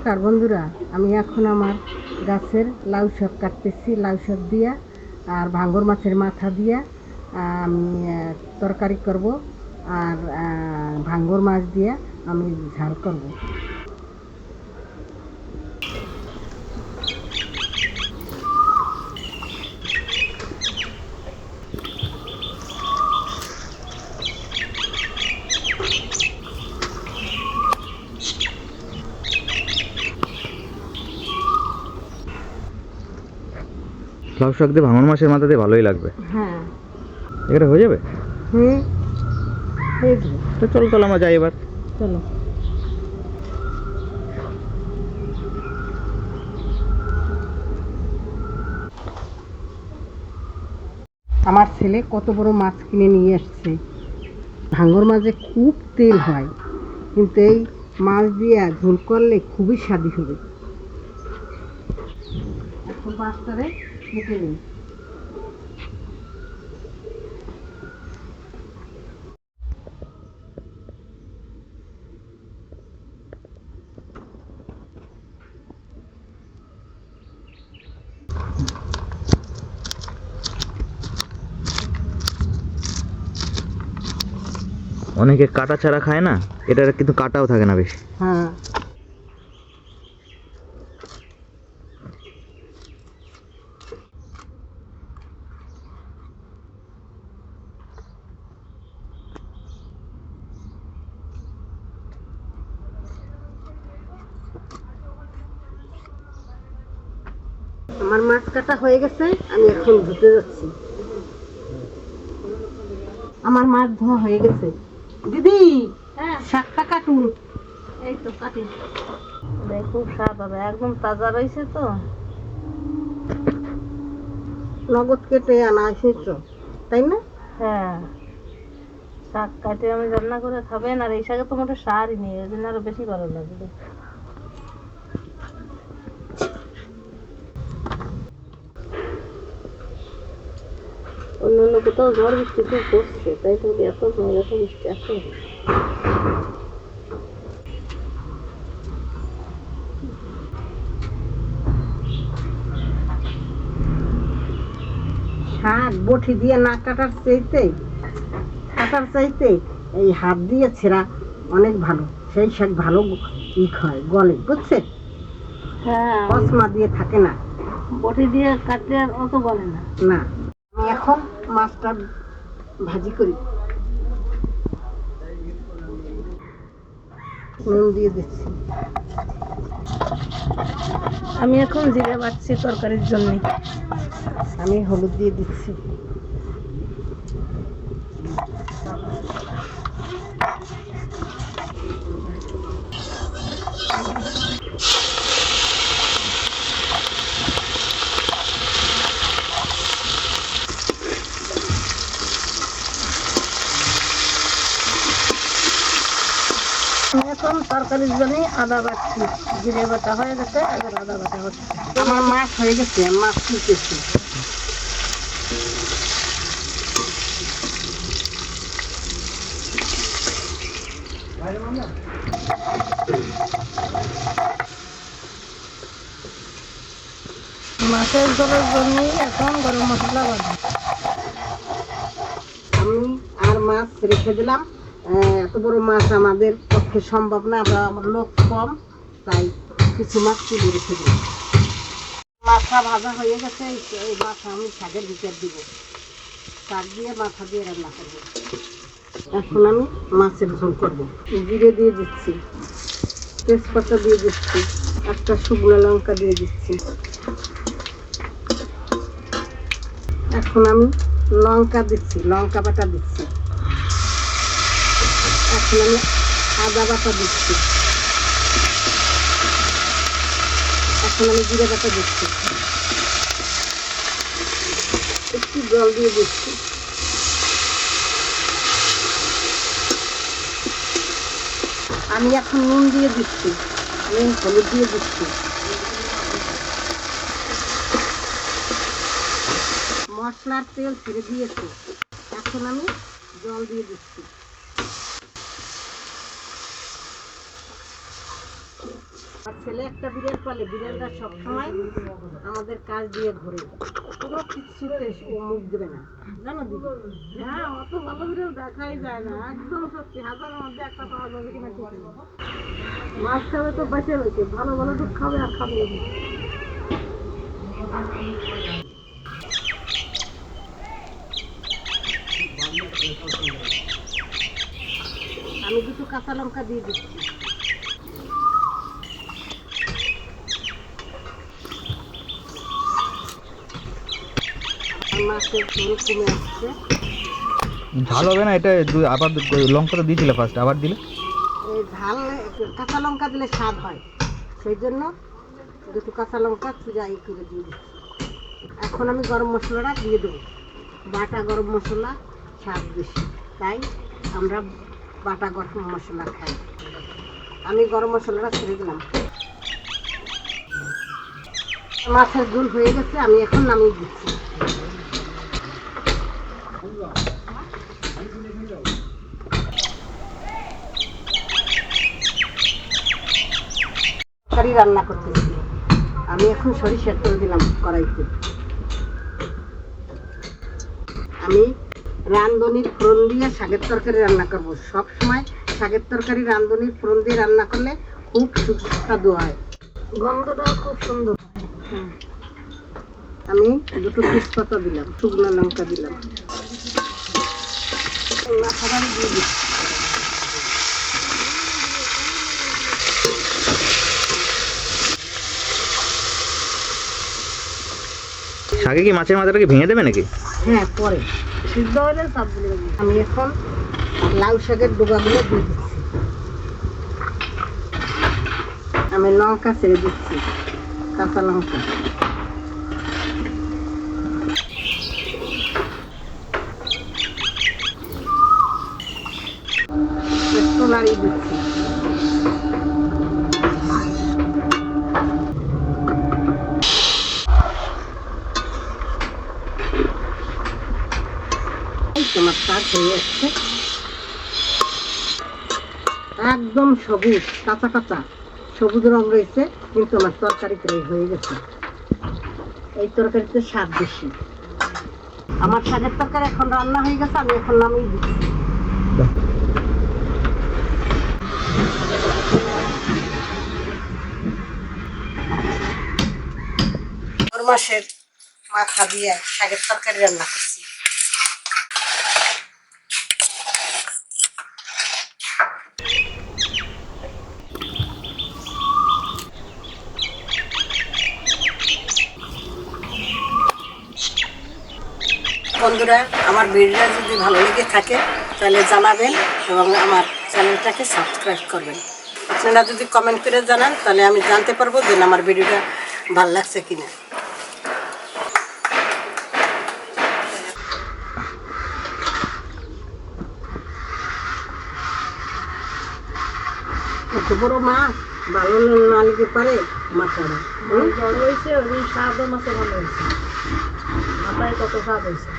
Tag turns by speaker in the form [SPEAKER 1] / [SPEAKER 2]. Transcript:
[SPEAKER 1] নমস্কার বন্ধুরা, আমি এখন আমার গাছের লাউ শাক কাটতেছি। লাউ শাক দিয়া আর ভাঙ্গর মাছের মাথা দিয়া আমি তরকারি করব, আর ভাঙ্গর মাছ দিয়া আমি ঝাল করব।
[SPEAKER 2] লাউ শাক দিয়ে ভাঙন মাছের মাথা দিয়ে ভালোই লাগবে।
[SPEAKER 1] হ্যাঁ,
[SPEAKER 2] এটা হয়ে যাবে।
[SPEAKER 1] হয়ে যাবে।
[SPEAKER 2] তো চলো তাহলে আমরা যাই এবার।
[SPEAKER 1] চলো। আমার ছেলে কত বড় মাছ কিনে নিয়ে আসছে। ভাঙ্গর মাঝে খুব তেল হয়, কিন্তু এই মাছ দিয়ে ঝোল করলে খুবই স্বাদি হবে। এখন মাছটারে কেটে নিই।
[SPEAKER 2] অনেকে কাটা ছাড়া খায় না, এটার কিন্তু কাটাও থাকে না বেশি।
[SPEAKER 1] হ্যাঁ, আমার মাছ কাটা হয়ে গেছে, আমি এখন ধুতে যাচ্ছি। আমার মাছ ধোয়া হয়ে গেছে। দিদি, শাকটা কাটুন। এই তো কাটি। খুব স্বাদ হবে, একদম তাজা রয়েছে তো। নগদ কেটে আনা হয়েছে, তাই না? হ্যাঁ, শাক কাটে আমি রান্না করে খাবেন, আর এই শাকে তো মোটে সারই নেই, ওই জন্য আরো বেশি ভালো লাগবে। অন্য অন্য কোথাও ঝড় বৃষ্টি খুব পড়ছে, তাই তো এত বৃষ্টি আসে। শাক বটি দিয়ে না কাটার চাইতে এই হাত দিয়ে ছেঁড়া অনেক ভালো। সেই শাক ভালো হয়, গলে, বুঝছে? হ্যাঁ, কসমা দিয়ে থাকে না, বটি দিয়ে কাটলে অত গলে না। না, আমি এখন মাছটা ভাজি করি। নুন দিয়ে দিচ্ছি। আমি এখন জিরে বাটছি তরকারির জন্য। আমি হলুদ দিয়ে দিচ্ছি। আমি এখন তরকারির জন্য আদা বাটছি। জিরে বাটা হয়ে গেছে, এবার আদা বাটা হচ্ছে। আমার মাছ হয়ে গেছে, মাছ তুলতেছি। মাছের ঝোলের জন্যই এখন গরম মশলা বাটা। আমি আর মাছ রেখে দিলাম। এত বড় মাছ আমাদের পক্ষে সম্ভব না, আমার লোক কম, তাই কিছু মাছ তুলে রেখে দিলাম। মাথা ভাজা হয়ে গেছে, এই মাথা আমি শাকের ভিতর দিব। শাক দিয়ে মাথা দিয়ে রান্না করবো। এখন আমি মাছের ঝোল করবো। জিরে দিয়ে দিচ্ছি, তেজপাতা দিয়ে দিচ্ছি, একটা শুকনো লঙ্কা দিয়ে দিচ্ছি। এখন আমি লঙ্কা দিচ্ছি, লঙ্কা বাটা দিচ্ছি। এখন আমি আদা বাটা দিচ্ছি। এখন আমি জিরে বাটা দিচ্ছি। একটু জল দিয়ে দিচ্ছি। আমি এখন নুন দিয়ে দিচ্ছি, আমি হলুদ দিয়ে দিচ্ছি। মশলার তেল ছেড়ে দিয়েছি, এখন আমি জল দিয়ে দিচ্ছি। ছেলে একটা বিড়াল পালে, বিড়ালটা সবসময় আমাদের কাজ দিয়ে ঘুরে, কোনো কিছুতে ও মুখ দেবে না, জানো দিদি? হ্যাঁ, অত ভালো বিড়াল দেখাই যায় না, একদম সত্যি। হাজারের মধ্যে একটা পাওয়া যাবে কিনা ঠিক নেই। মাছ খাবে তো বেঁচে রয়েছে, ভালো ভালো দুধ খাবে আর খাবে। আমি দুটো কাঁচা লঙ্কা দিয়ে দিচ্ছি। মাছের ঝোল কমে আসছে।
[SPEAKER 2] ঝাল হবে না এটা? আবার লঙ্কা তো দিয়েছিলে ফার্স্ট, আবার দিলে?
[SPEAKER 1] এই ঝাল কাঁচা লঙ্কা দিলে স্বাদ হয়, সেই জন্য দুটো কাঁচা লঙ্কা চুজাই করে দিয়ে দিচ্ছি। এখন আমি গরম মশলাটা দিয়ে দেবো। বাটা গরম মশলা স্বাদ বেশি, তাই আমরা বাটা গরম মশলা খাই। আমি গরম মশলাটা ছেড়ে দিলাম। মাছের ঝোল হয়ে গেছে, আমি এখন নামিয়ে দিচ্ছি। তরকারি রান্না করতেছি। আমি এখন সরিষার তেল দিলাম কড়াইতে। আমি রাঁধুনির ফোড়ন দিয়ে শাকের তরকারি রান্না করব। সব সময় শাকের তরকারি রাঁধুনির ফোড়ন দিয়ে রান্না করলে খুব সুস্বাদু হয়, গন্ধটাও খুব সুন্দর। আমি দুটো তেজপাতা দিলাম, শুকনো লঙ্কা দিলাম, মাথাটা দিয়ে দিচ্ছি।
[SPEAKER 2] শাকে কি মাছের মাথাটাকে ভেঙে দেবে নাকি?
[SPEAKER 1] হ্যাঁ, পরে সিদ্ধ হলে সবগুলো দেবো। আমি এখন লাউ শাকের ডোকাগুলো দিয়ে দিচ্ছি। আমি লঙ্কা ছেড়ে দিচ্ছি, কাঁচা লঙ্কা। একটু নাড়িয়ে দিচ্ছি। তোমার শাক হয়ে যাচ্ছে, একদম সবুজ, কাঁচা কাঁচা সবুজ রং রয়েছে, কিন্তু আমার তরকারি প্রায় হয়ে গেছে। এই তরকারিতে স্বাদ বেশি। আমার শাকের তরকারি এখন রান্না হয়ে গেছে, আমি এখন নামিয়ে দিচ্ছি। মাছের মাথা দিয়ে শাকের তরকারি রান্না করছি। বন্ধুরা, আমার ভিডিওটা যদি ভালো লেগে থাকে তাহলে জানাবেন এবং আমার চ্যানেলটাকে সাবস্ক্রাইব করবেন। আপনারা যদি কমেন্ট করে জানান তাহলে আমি জানতে পারবো যে আমার ভিডিওটা ভালো লাগছে কিনা। এত বড় মাছ ভালো না লেগে পারে মাথাটা বড় হয়েছে, ওই স্বাদ মাছে ভালো হয়েছে, মাথায় কত স্বাদ হয়েছে।